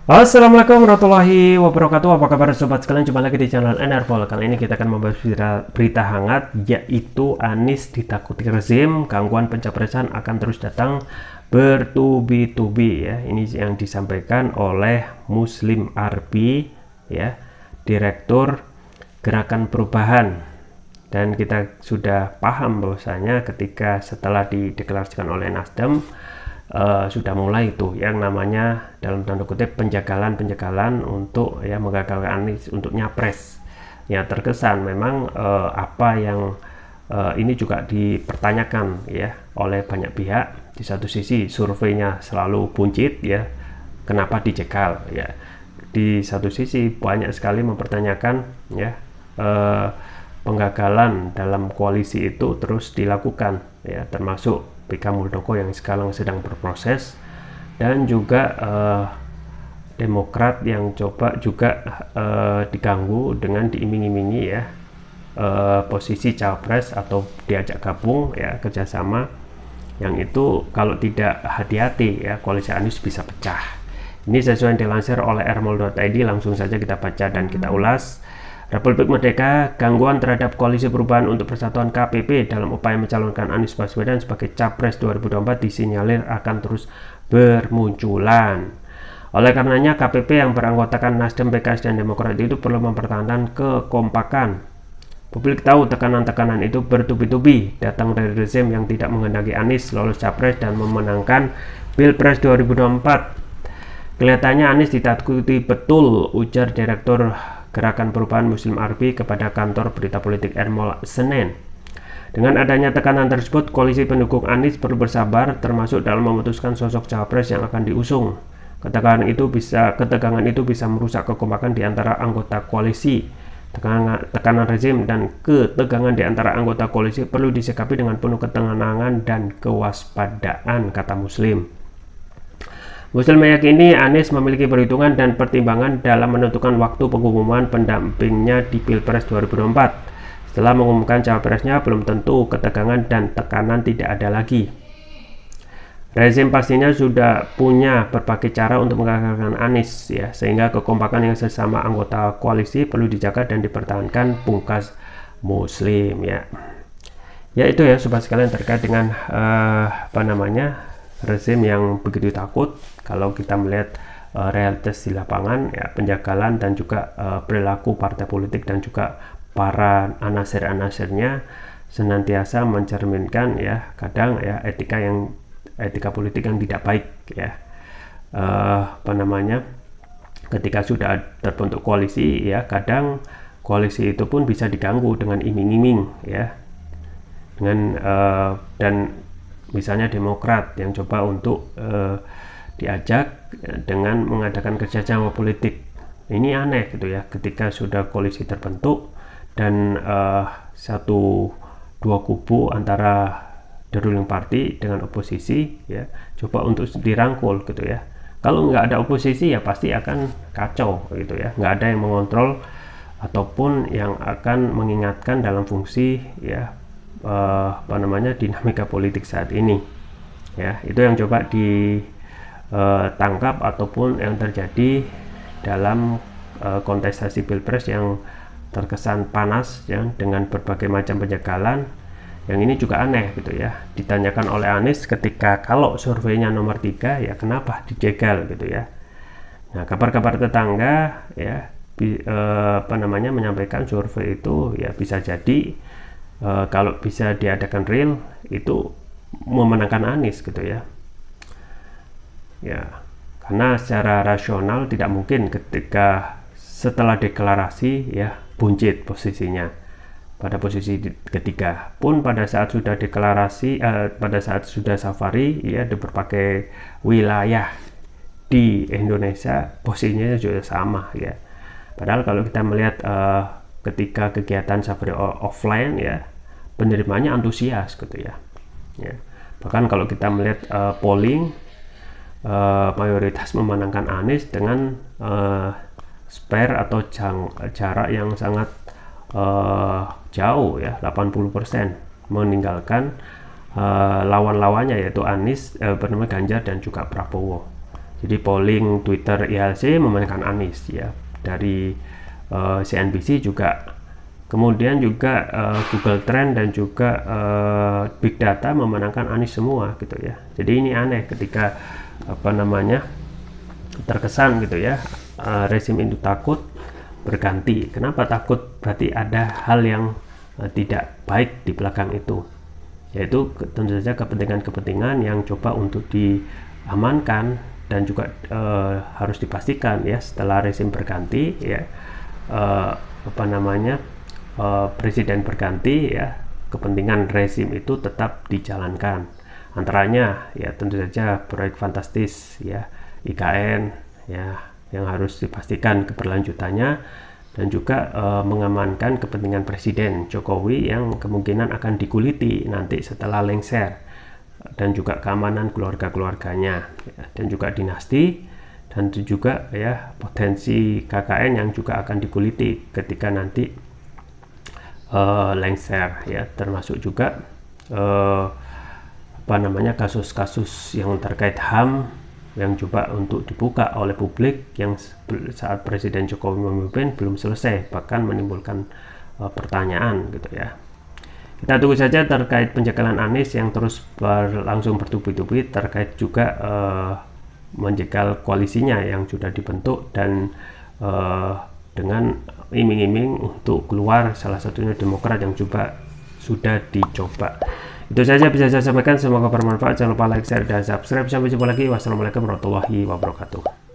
Assalamualaikum warahmatullahi wabarakatuh. Apa kabar sobat sekalian? Jumpa lagi di channel Enerpol. Kali ini kita akan membahas berita hangat, yaitu Anies ditakuti rezim, gangguan pencapresan akan terus datang bertubi-tubi ya. Ini yang disampaikan oleh Muslim Arbi ya, Direktur Gerakan Perubahan. Dan kita sudah paham bahwasanya ketika setelah dideklarasikan oleh Nasdem, sudah mulai itu yang namanya dalam tanda kutip penjagalan untuk ya menggagalkan Anies untuk nyapres. Ya terkesan memang apa yang ini juga dipertanyakan ya oleh banyak pihak. Di satu sisi surveinya selalu buncit ya, kenapa dijegal ya. Di satu sisi banyak sekali mempertanyakan ya penggagalan dalam koalisi itu terus dilakukan ya, termasuk PK Muldoko yang sekarang sedang berproses, dan juga Demokrat yang coba juga diganggu dengan diiming-imingi ya posisi cawapres atau diajak gabung ya kerjasama, yang itu kalau tidak hati-hati ya koalisi Anies bisa pecah. Ini sesuai yang dilansir oleh rmol.id. Langsung saja kita baca dan kita ulas. Republik Merdeka, gangguan terhadap Koalisi Perubahan untuk Persatuan KPP dalam upaya mencalonkan Anies Baswedan sebagai Capres 2024 disinyalir akan terus bermunculan. Oleh karenanya, KPP yang beranggotakan Nasdem, PKS, dan Demokrat itu perlu mempertahankan kekompakan. Publik tahu tekanan-tekanan itu bertubi-tubi datang dari rezim yang tidak menghendaki Anies lolos Capres dan memenangkan Pilpres 2024. Kelihatannya Anies ditakuti betul, ujar Direktur Gerakan Perubahan Muslim Arbi kepada kantor berita politik Ermol Senin. Dengan adanya tekanan tersebut, koalisi pendukung Anies perlu bersabar, termasuk dalam memutuskan sosok cawapres yang akan diusung. Ketegangan itu bisa merusak kekompakan di antara anggota koalisi. Tekanan rezim dan ketegangan di antara anggota koalisi perlu disikapi dengan penuh ketenangan dan kewaspadaan, kata Muslim. Muslim meyakini Anies memiliki perhitungan dan pertimbangan dalam menentukan waktu pengumuman pendampingnya di Pilpres 2024. Setelah mengumumkan cawapresnya, belum tentu ketegangan dan tekanan tidak ada lagi. Rezim pastinya sudah punya berbagai cara untuk menggagalkan Anies ya, sehingga kekompakan yang sesama anggota koalisi perlu dijaga dan dipertahankan, pungkas Muslim ya. Ya itu ya sobat sekalian terkait dengan rezim yang begitu takut. Kalau kita melihat realitas di lapangan ya, penjagalan dan juga perilaku partai politik dan juga para anasir-anasirnya senantiasa mencerminkan ya kadang ya etika politik yang tidak baik ya. Ketika sudah terbentuk koalisi ya, kadang koalisi itu pun bisa diganggu dengan iming-iming ya, dengan dan misalnya Demokrat yang coba untuk diajak dengan mengadakan kerjasama politik. Ini aneh gitu ya, ketika sudah koalisi terbentuk dan dua kubu antara the ruling party dengan oposisi ya coba untuk dirangkul gitu ya. Kalau nggak ada oposisi ya pasti akan kacau gitu ya, nggak ada yang mengontrol ataupun yang akan mengingatkan dalam fungsi ya dinamika politik saat ini ya. Itu yang coba ditangkap ataupun yang terjadi dalam kontestasi Pilpres yang terkesan panas ya, dengan berbagai macam penjagalan. Yang ini juga aneh gitu ya, ditanyakan oleh Anies ketika kalau surveinya nomor 3 ya kenapa dijegal gitu ya. Nah, kabar-kabar tetangga ya menyampaikan survei itu ya bisa jadi kalau bisa diadakan real itu memenangkan Anies gitu ya. Ya, karena secara rasional tidak mungkin ketika setelah deklarasi ya buncit posisinya. Pada posisi ketiga pun pada saat sudah deklarasi, pada saat sudah safari ya di berbagai wilayah di Indonesia posisinya juga sama ya. Padahal kalau kita melihat ketika kegiatan safari offline ya penerimanya antusias gitu ya. Bahkan kalau kita melihat polling mayoritas memenangkan Anies dengan spare atau jarak yang sangat jauh ya, 80%, meninggalkan lawan-lawannya yaitu Anies, Ganjar dan juga Prabowo. Jadi polling Twitter IHC memenangkan Anies ya. Dari CNBC juga, kemudian juga Google Trend dan juga Big Data memenangkan Anies semua gitu ya. Jadi ini aneh ketika terkesan gitu ya, rezim itu takut berganti. Kenapa takut? Berarti ada hal yang tidak baik di belakang itu, yaitu tentu saja kepentingan-kepentingan yang coba untuk diamankan dan juga harus dipastikan ya setelah rezim berganti ya, presiden berganti ya, kepentingan rezim itu tetap dijalankan. Antaranya ya tentu saja proyek fantastis ya IKN ya yang harus dipastikan keberlanjutannya, dan juga mengamankan kepentingan Presiden Jokowi yang kemungkinan akan dikuliti nanti setelah lengser, dan juga keamanan keluarga-keluarganya ya, dan juga dinasti, dan juga ya potensi KKN yang juga akan dikuliti ketika nanti lengser ya, termasuk juga kasus-kasus yang terkait HAM yang coba untuk dibuka oleh publik yang saat Presiden Jokowi memimpin belum selesai, bahkan menimbulkan pertanyaan gitu ya. Kita tunggu saja terkait penjagalan Anies yang terus berlangsung bertubi-tubi, terkait juga menjegal koalisinya yang sudah dibentuk, dan dengan iming-iming untuk keluar, salah satunya Demokrat yang juga sudah dicoba. Itu saja bisa saya sampaikan, semoga bermanfaat. Jangan lupa like, share, dan subscribe. Sampai jumpa lagi. Wassalamualaikum warahmatullahi wabarakatuh.